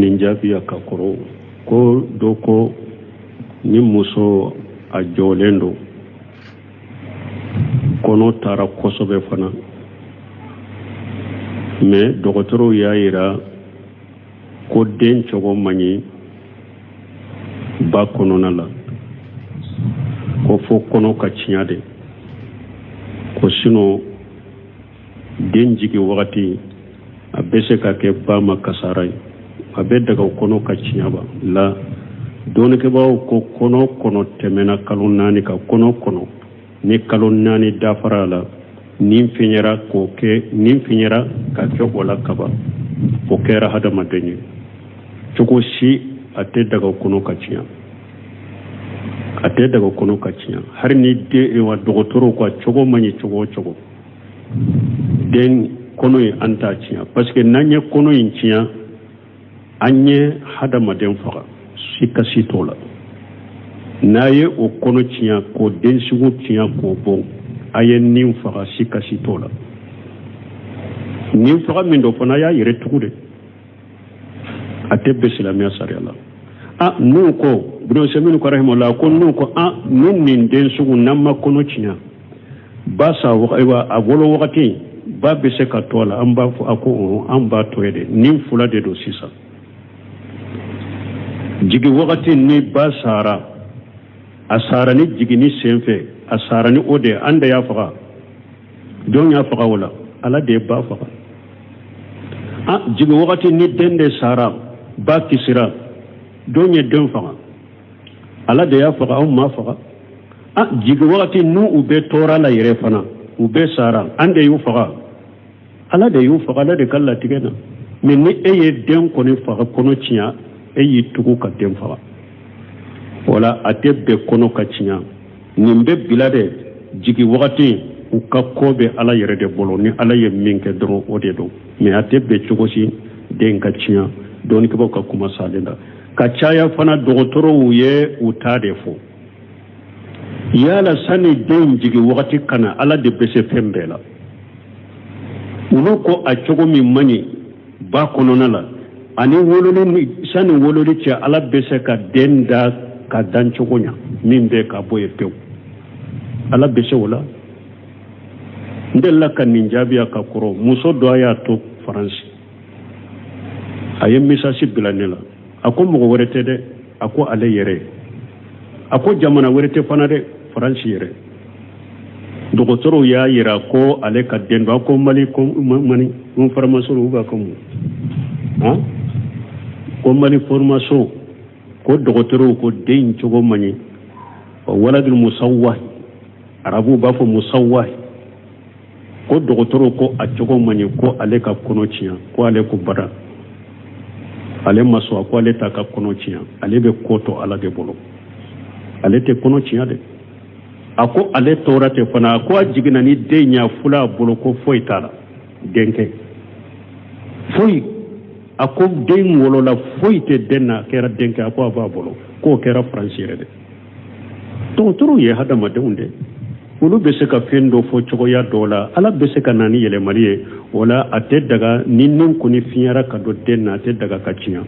ninjabiya ka kɔrɔ ko dɔ ko ni muso a jɔlen don kɔnɔ taara kosɛbɛ fana mais dɔgɔtɔrɔw y'a yira ko den cogo man ɲi ba kɔnɔna la ko fo kɔnɔ ka tiɲɛ de ko sinon den jigi wagati a bɛ se ka kɛ ba ma kasara ye a bɛ daga kɔnɔ ka tiɲɛ ba la dɔɔnikɛbaaw ko kɔnɔ tɛmɛna kalo 4 ka kɔnɔ ni kalo 4 dafara la nin fiɲɛra ka kɛ o la kaba o kɛra hadamaden ye cogo si a tɛ daga kɔnɔ ka tiɲɛ hari ni wa dɔgɔtɔrɔw ka cogo man ɲi cogo o cogo den kɔnɔ ye an t'a tiɲɛ parce que n'an ye kɔnɔ in tiɲɛ an ye hadamaden faga si kasi t'o la n'a ye o kɔnɔ tiɲɛ k'o den sugu tiɲɛ k'o bɔn a ye nin faga si kasi t'o la nin faga min do fana y'a yɛrɛ tugu de a tɛ bɛn silamɛya sariya la n'u ko Ibn Usaymin rahimahullah ko n'u ko nin den sugu n'an ma kɔnɔ tiɲɛ ba sa a wolo wagati ba bɛ se ka to la an b'a fɔ a ko an b'a to ye de nin fula de do sisan jigi wagati ni ba sara a sara ni jigini senfɛ a sara ni o de an da y'a faga jɔn y'a faga o la ala de ye ba faga jigi wagati ni den de sara ba kisira jɔn ye den faga ala de y'a faga anw ma faga jigi wagati n'u u bɛ tɔɔra la yɛrɛ fana u bɛ sara an de y'u faga ala de y'u faga ala de ka latigɛ na mais ni e ye den kɔni faga kɔnɔ tiɲɛ e y'i tugu ka den faga wala a tɛ bɛn kɔnɔ ka tiɲɛ nin bɛ bila de jigi wagati u ka kɔ bɛ ala yɛrɛ de bolo ni ala ye min kɛ dɔrɔn o de don mais a tɛ bɛn cogo si den ka tiɲɛ dɔɔnikɛbaw ka kuma salen la ka caya fana dɔgɔtɔrɔw ye u ta de fɔ yala sani den jigi wagati kana ala de bɛ se fɛn bɛɛ la olu ko a cogo min man ɲi ba kɔnɔna la ani sani wololi cɛ ala bɛ se ka den da ka dan cogo ɲa min bɛ ka bɔ ye pewu ala bɛ se o la n delila ka nin jaabiya ka kɔrɔ muso dɔ y'a to faransi a ye misasi bila ne la a ko mɔgɔ wɛrɛ tɛ dɛ a ko ale yɛrɛ a ko jamana wɛrɛ tɛ fana dɛ faransi yɛrɛ dɔgɔtɔrɔw y'a yira ko ale ka den do a ko mali n faramaso u b'a ko mun ko mali formation ko dɔgɔtɔrɔw ko den cogo man ɲi waladul musawwah arabu b'a fɔ musawwah ko dɔgɔtɔrɔw ko a cogo man ɲi ko ale ka kɔnɔ tiɲɛ ko ale ko bara ale ma sɔn ko ale t'a ka kɔnɔ tiɲɛ ale bɛ ko to ala de bolo ale tɛ kɔnɔ tiɲɛ de a ko ale tɔɔra tɛ fana a ko a jiginna ni den ɲa fula a bolo ko foyi t'a la denkɛ foyi a ko den wolola foyi tɛ den na a kɛra denkɛ a ko a b'a bolo k'o kɛra faransi yɛrɛ de dɔgɔtɔrɔw ye hadamadenw de olu bɛ se ka fɛn dɔ fɔ cogoya dɔw la ala bɛ se ka na ni yɛlɛmali ye o la a tɛ daga ni nin kɔni fiɲɛra ka don den na a tɛ daga ka tiɲɛ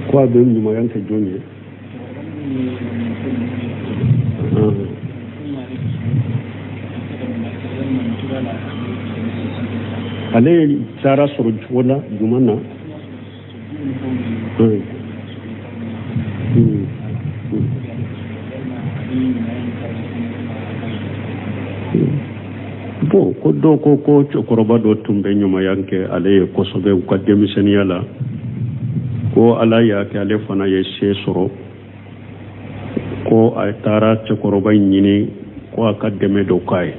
ko a bɛ ɲuman kɛ jɔn ye ale taara sɔrɔ cogo la jumɛn na bon ko dɔw ko cɛkɔrɔba dɔ tun bɛ ɲumanya kɛ ale ye kosɛbɛ u ka denmisɛnniya la ko ala y'a kɛ ale fana ye se sɔrɔ ko a taara cɛkɔrɔba in ɲini ko a ka dɛmɛ dɔ k'a ye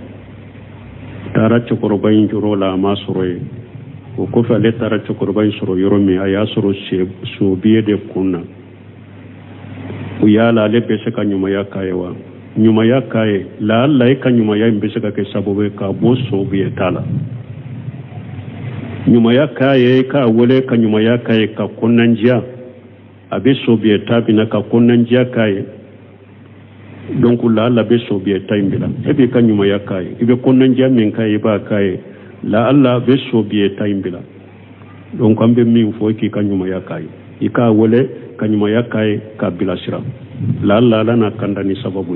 tara cokorobayin juro la ma soro ye o kɔfɛ ale taara cɛkɔrɔba in sɔrɔ yɔrɔ min a y'a sɔrɔ sobiye de kun na o yala ale bɛ se ka ɲumanya k'a ye wa ɲumanya k'a ye laala e ka ɲumanya in bɛ se ka kɛ sababu ye k'a bɔ sobiye ta la ɲumanya k'a ye k'a wele ka ɲumanya k'a ye ka kɔnɔnandiya a bɛ sobiye ta bina ka kɔnɔnandiya k'a ye donc laala bɛ sobiye ta in bila e b'i ka ɲumanya k'a ye i bɛ kɔnɔnandiya min k'a ye i b'a k'a ye la Allah be sobiye time bila donc ambe min fo ki ka ɲumaya kay i ka wele ka ɲumaya kay ka bila sira la Allah lana kandani sababu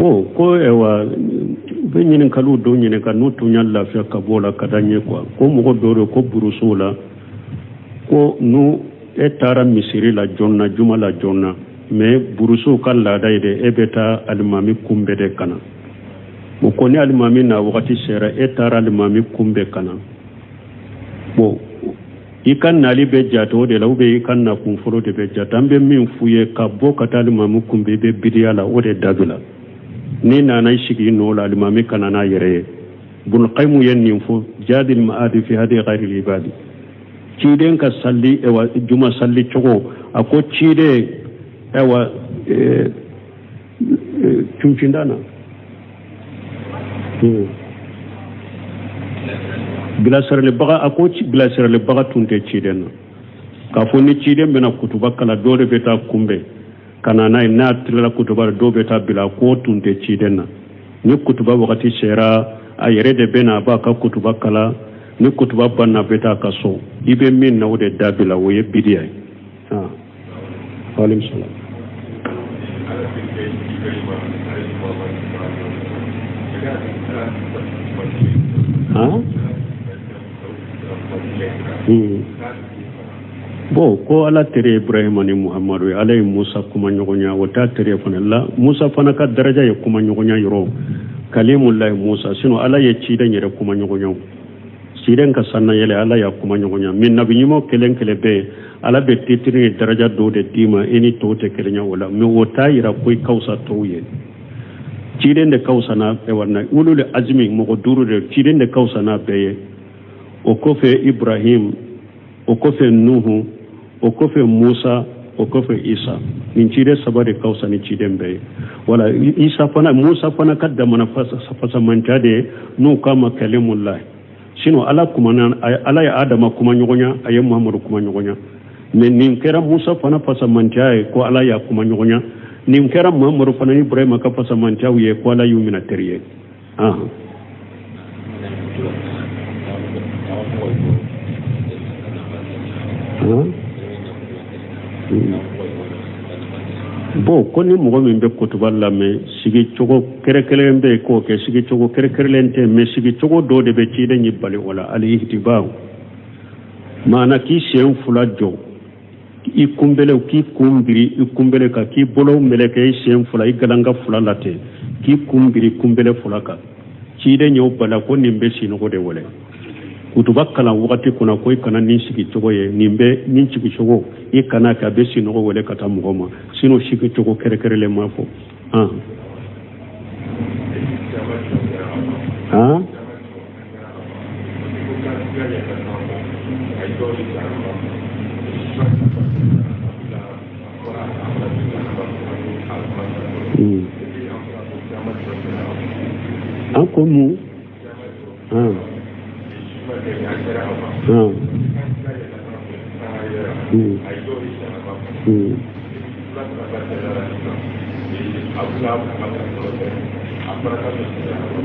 bo ko ewa be ñinin kalu do ñine ka no tuñal lafiya ka bola ka dañe quoi ko mogo dore ko buruso la ko nu e tara misiri la jonna juma la jonna mais buruso ka laada ide e beta alimami kumbe de kana mo ko ni alimami na wakati sera e tara alimami kumbe kana bo ikan nali be jato de la ube ikan na kun foro de be jata ambe min fuye ka bo ka alimami kumbe be bidiya la o de dabila ni nana shigi no la limami kanana yere bun qaymu yenni fu jadil maadi fi hadi ghairi libadi ciden ka salli ewa juma salli chogo ako cide ewa chumchindana bilasar le baga ako bilasar le baga tunte ciden ka fo ni ciden bena kutuba kala dole beta kumbe kana na tilla kutuba do beta bila ko tunte cidenna ni kutuba wakati sera a yere de bena ba ka kutuba kala ni kutuba banna beta ka so ibe min na wode dabila wo ye bidiya alim salam bo ko ala tere ibrahima ni muhammadu alay musa kuma nyogonya wata tere fana la musa fana ka daraja ye kuma nyogonya yoro kalimullah musa sino ala ye cide nyere kuma nyogonya ciden ka sanna yele ala ya kuma nyogonya min nabi nyimo kelen kele be ala be titiri daraja do de dima eni to te kelenya wala mi wota ira koy kausa to ye ciden de kausa na e warna ulul azmi mo ko duru de ciden de kausa na be o ko fe ibrahim o ko fe nuhu o kofe Musa o kofe Isa nin cide sabari kausa ni cide mbe wala Isa fana Musa fana kadda mana fasa mantade no kama kalimullah sino ala kuma ala ya adama kuma nyogonya aye muhammadu kuma nyogonya men nin kera Musa fana fasa mantaye ko ala ya kuma nyogonya nin kera muhammadu fana ibrahima ka fasa mantaye ko ala yumina teriye bo koni mogo min be kutuba lamɛ sigi cogo kɛrɛkɛrɛn be ko kɛ sigi cogo kɛrɛkɛrɛlen tɛ mais sigi cogo dɔ de be ciden ɲi bali wala ali ihtibaw maana k'i sen fula jɔ i kunbelew k'i kunbiri i kunbele ka k'i bolow meleke i sen fula i galanga fula late k'i kunbiri kunbele fula kan ciden ɲɛw bala ko nin be sinogo de wale kutuba kalan wakati kuna ko i kana nin sigi cogo ye nin bɛ nin sigi cogo i kana ka be sinogo wele ka taa mɔgɔ ma sino sigi cogo kɛrɛkɛrɛlen ma fɔ an ko mu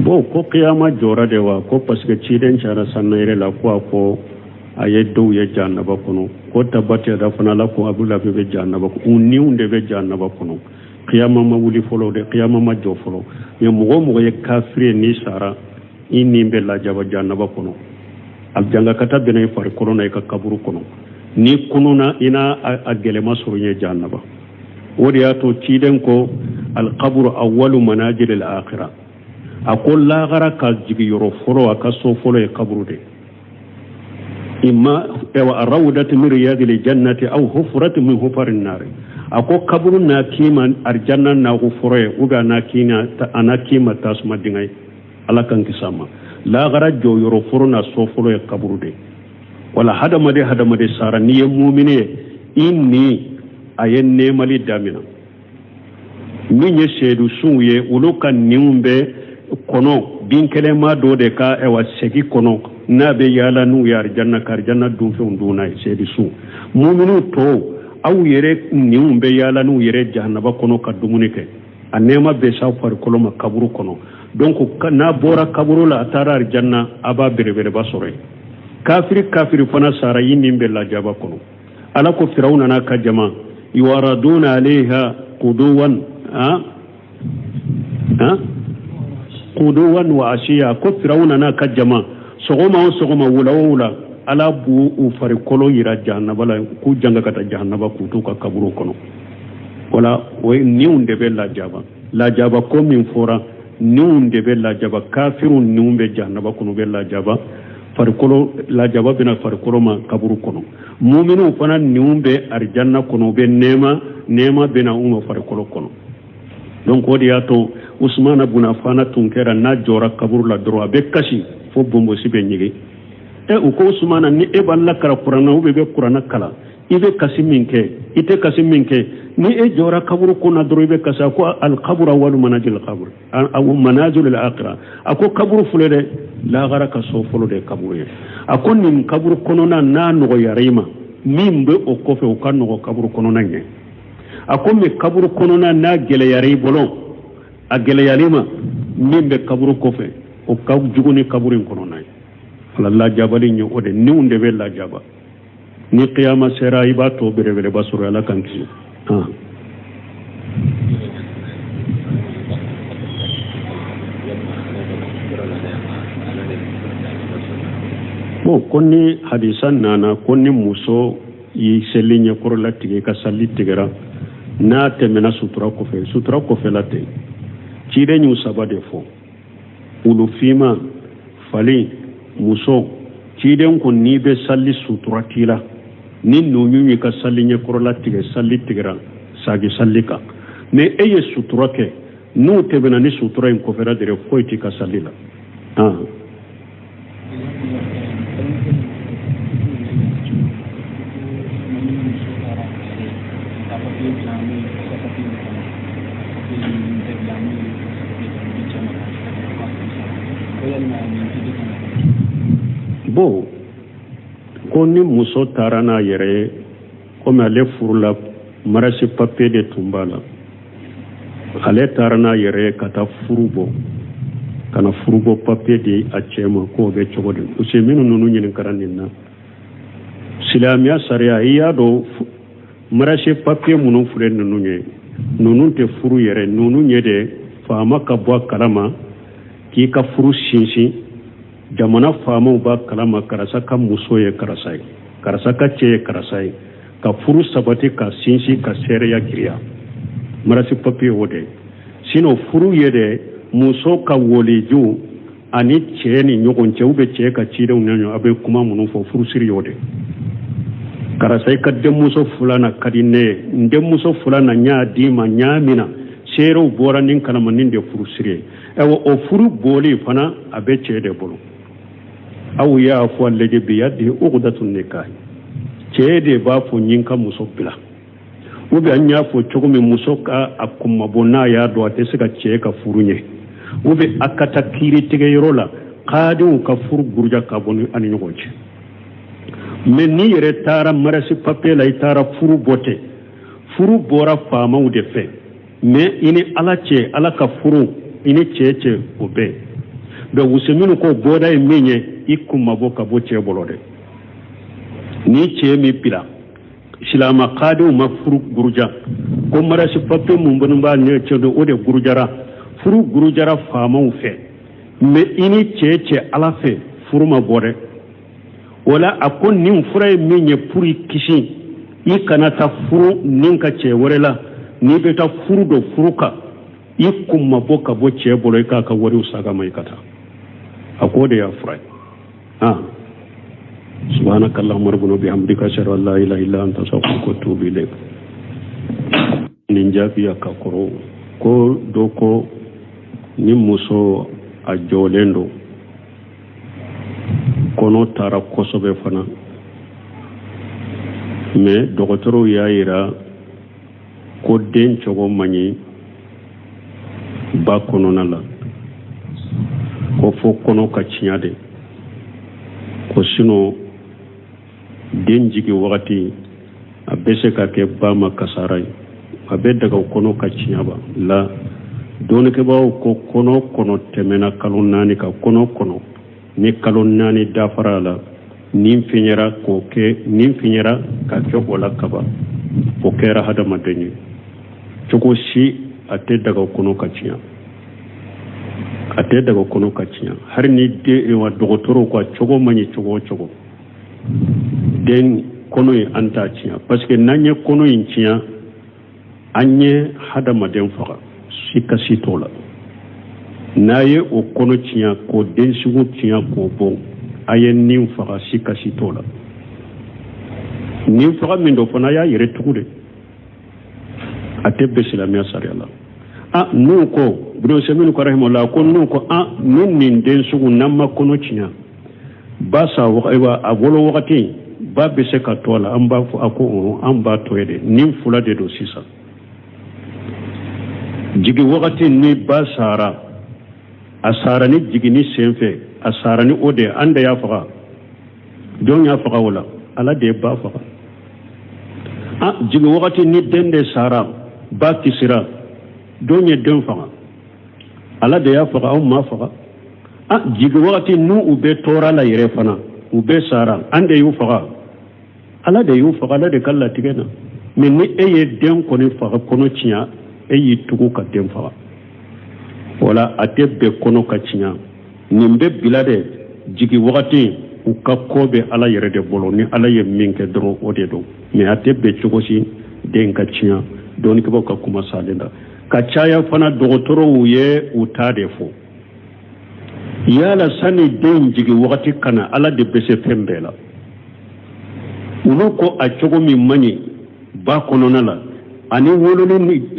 bo ko qiyama jora de wa ko parce que ciden cara sanayre la ko aye dow ye jannaba kono ko tabate da fana la ko abula be jannaba ko uniunde be jannaba kono qiyama ma wuli folo de qiyama ma jo folo ye mo ye kafire ni sara inni be la jaba jannaba kono al janga kata bene far korona e ka kaburu kono ni kununa ina a gelema surunye jannaba wodi ya to ciden ko القبر أول منازل الآخرة أقول لا غرا كجيجي يرفرو أكسو فلو قبر دي إما الروضة من رياض الجنة أو حفرة من حفر النار أقول قبر ناكيما أرجانا نغفره وغا ناكيما تاسما ديناي على كان كساما لا غرا جو يرفرو ناسو فلو قبر دي ولا هذا مدي سارا ني مؤمنين إني أين نيمالي دامنا min ye seedu sun ye olu ka niw bɛ kɔnɔ bin kɛlɛma dɔ de ka segi kɔnɔ n'a bɛ yaala n'u ye arijanna ka arijanna dunfɛnw dun n'a ye seedu sun muminu tɔw aw yɛrɛ niw bɛ yaala n'u yɛrɛ jahanaba kɔnɔ ka dumuni kɛ a nɛɛma bɛ s'aw farikolo ma kaburu kɔnɔ donc n'a bɔra kaburu la a taara arijanna a b'a belebeleba sɔrɔ yen kafiri fana sara yi nin bɛ lajaba kɔnɔ ala ko firawuna n'a ka jama yuwaraduna alayha quduwan quduwan wa ashiya ko firawuna n'a ka jama sɔgɔma o sɔgɔma wula o wula ala b'u u farikolo yira jahanaba la k'u janga ka taa jahanaba k'u t'u ka kaburu kɔnɔ wala o ye niw de bɛ lajaba ko min fɔra niw de bɛ lajaba kafiru niw bɛ jahanaba kɔnɔ bɛ lajaba farikolo lajaba bɛna farikolo ma kaburu kɔnɔ muminu fana niw bɛ arijanna kɔnɔ bɛ nɛɛma bɛna u ma farikolo kɔnɔ donc o de y'a to usmana bun afana tun kɛra n'a jɔra kaburu la dɔrɔn a bɛ kasi fo bonbosi bɛ ɲege u ko usmana ni e b'a lakara kuranna ou bien i bɛ kuranna kala i bɛ kasi min kɛ i tɛ kasi min kɛ ni e jɔra kaburu kɔnɔ dɔrɔn i bɛ kasi a ko alkaburu awalu manazil kaburu manazil al-akhira a ko kaburu filɛ dɛ lahara ka so fɔlɔ de kaburu ye a ko nin kaburu kɔnɔna n'a nɔgɔyara i ma min bɛ o kɔfɛ o ka nɔgɔ kaburu kɔnɔna ɲɛ a ko mɛ kaburu kɔnɔna n'a gɛlɛyara i bolo a gɛlɛyali ma min bɛ kaburu kɔfɛ o ka jugu ni kaburu in kɔnɔna ye ala lajabali ɲɛ o de niw de bɛ lajaba ni qiyama sera i b'a tɔ belebeleba sɔrɔ ala kan kisi bon ko ni hadisa nana ko ni muso yi seli ɲɛkɔrɔ latigɛ ka sali tigɛra n'a tɛmɛna sutura kɔfɛ la ten ciden y'u saba de fɔ wulufima fali muso ciden ko n'i bɛ sali sutura k'i la ni nuɲu y'i ka sali ɲɛkɔrɔ latigɛ sali tigɛra sagi sali kan mais e ye sutura kɛ n'u tɛmɛna ni sutura in kɔfɛra dɛrɛ foyi t'i ka sali la bon ko ni muso taara n'a yɛrɛ ye komi ale furula marasi papier de tun b'a la ale taara n'a yɛrɛ ye ka taa furu bɔ ka na furu bɔ papier di a cɛ ma k'o bɛ cogo di parce que minnu ninnu ɲininkara nin na silamɛya sariya i y'a dɔn marasi papier minnu filɛ ninnu ye ninnu tɛ furu yɛrɛ ninnu ye de faama ka bɔ a kalama k'i ka furu sinsin jamana faamaw b'a kalama karisa ka muso ye karisa ye karisa ka cɛ ye karisa ye ka furu sabati ka sinsin ka seereya giriya marasi papier o de sinon furu ye de muso ka woliju ani cɛ ni ɲɔgɔn cɛ ou bien cɛ ka cidenw ni ɲɔgɔn a bɛ kuma minnu fɔ furusiri y'o de karisa i ka denmuso filanan ka di ne ye n denmuso filanan n y'a d'i ma n y'a minɛ seerew bɔra nin kalama nin de furusiri ye o furu bɔli fana a bɛ cɛ de bolo aw y'a fɔ lajɛ bi yadi uqdatun nikah cɛ de b'a fɔ nin ka muso bila ou bien an y'a fɔ cogo min muso ka a kumabɔ n'a y'a dɔn a tɛ se ka cɛ ka furu ɲɛ ou bien a ka taa kiiri tigɛyɔrɔ la kadenw ka furu buruja ka bɔ ani ɲɔgɔn cɛ mais n'i yɛrɛ taara marasi papier la i taara furu bɔ tɛ furu bɔra faamaw de fɛ mais i ni ala cɛ ala ka furu i ni cɛ o bɛɛ donc wuseminu ko bɔda ye min ye i kumabɔ ka bɔ cɛ bɔlɔ dɛ ni cɛ min bila silama kadenw ma furu guruja ko marasi papier mun bɛnu b'a ɲɛ cɛ o de gurujara furu gurujara faamaw fɛ mais i ni cɛ ala fɛ furu ma bɔ dɛ wala a ko nin fura ye min ye pour i kisi i kana taa furu nin ka cɛ wɛrɛ la n'i bɛ taa furu dɔ furu kan ikumma boka bo ce bolo ka ka wari usaga mai kata akode ya frai subhanakallahumma rabbana bihamdika ashhadu an la ilaha illa anta astaghfiruka wa atubu ilayk ninjabi ka koro ko doko ni muso a jolendo kono tara kosobe fana mais dogotoro ya yira ko den cogo mañi ba konona la ko fo kono ka ciɲa de ko sino den jigi wakati a bɛ se ka kɛ ba ma kasara ye a bɛ daga kono ka ciɲa ba la dɔɔnikɛbaaw ko kono kɔnɔ tɛmɛna kalo 4 ka kono kɔnɔ ni kalo 4 dafara la nin fiɲɛra ka kɛ o la kaba o kɛra hadamaden ye cogo si a tɛ daga kono ka ciɲa hari ni wa dɔgɔtɔrɔw ka cogo man ɲi cogo o cogo den kono in an t'a ciɲa parce que n'an ye kono in ciɲa an ye hadamaden faga sikasi t'o la n'a ye o kono ciɲa k'o den sugu ciɲa k'o bɔn a ye nin faga sikasi t'o la nin faga min do fana y'a yɛrɛ tugu de a tɛ bɛn silamɛya sariya la n'u ko Ibn Seminu rahimahullah ko n'u ko nin den sugu n'an ma kono ciɲa ba sa a wolo wagati ba bɛ se ka to a la an b'a fɔ ko an b'a to ye de nin fula de do sisan jigi wagati ni ba sara a sara ni jigini senfɛ a sara ni o de an da y'a faga don y'a faga o la ala de ye ba faga jigi wagati ni den de sara ba kisira don ye den faga ala de y'a faga aw ma faga jigi wagati nu u bɛ tɔɔra la yɛrɛ fana u bɛ sara an de y'u faga ala de y'u faga ala de ka latigɛ na mais ni e ye den kɔni faga kɔnɔ ciɲa e y'i tugu ka den faga wala a tɛ bɛn kɔnɔ ka ciɲa nin bɛ bila de jigi wagati u ka ko bɛ ala yɛrɛ de bolo ni ala ye min kɛ dɔrɔn o de don mais a tɛ bɛn cogo si den ka ciɲa dɔɔnikɛbaw ka kuma salen la ka caya fana dɔgɔtɔrɔw ye u ta de fɔ yala sani den jigi wagati kana ala de bɛ se fɛn bɛɛ la olu ko a cogo min man ɲi ba kɔnɔna la ani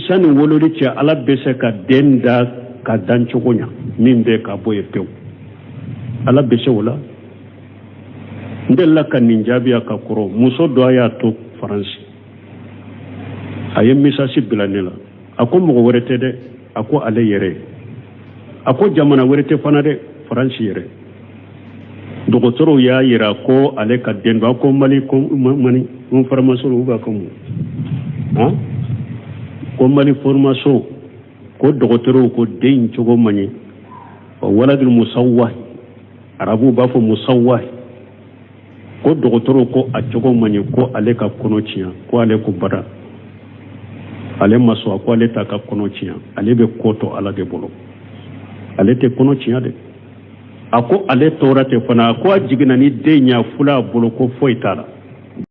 sani wololi cɛ ala bɛ se ka den da ka dan cogo ɲa min bɛ ka bɔ ye pewu ala bɛ se o la n delila ka nin jaabiya ka kɔrɔ muso dɔ y'a to faransi a ye misasi bila ne la a ko mɔgɔ wɛrɛ tɛ dɛ a ko ale yɛrɛ a ko jamana wɛrɛ tɛ fana dɛ faransi yɛrɛ dɔgɔtɔrɔw y'a yira ko ale ka den do a ko mali n faramaso u b'a ko mun ko mali formation ko dɔgɔtɔrɔw ko den cogo man ɲi waladul musawwah arabu b'a fɔ musawwah ko dɔgɔtɔrɔw ko a cogo man ɲi ko ale ka kɔnɔ ciɲa ko ale ko bada ale ma sɔn ko ale t'a ka kɔnɔ ciɲa ale bɛ ko to ala de bolo ale tɛ kɔnɔ ciɲa de a ko ale tɔɔra tɛ fana a ko a jiginna ni den ɲa fula a bolo ko foyi t'a la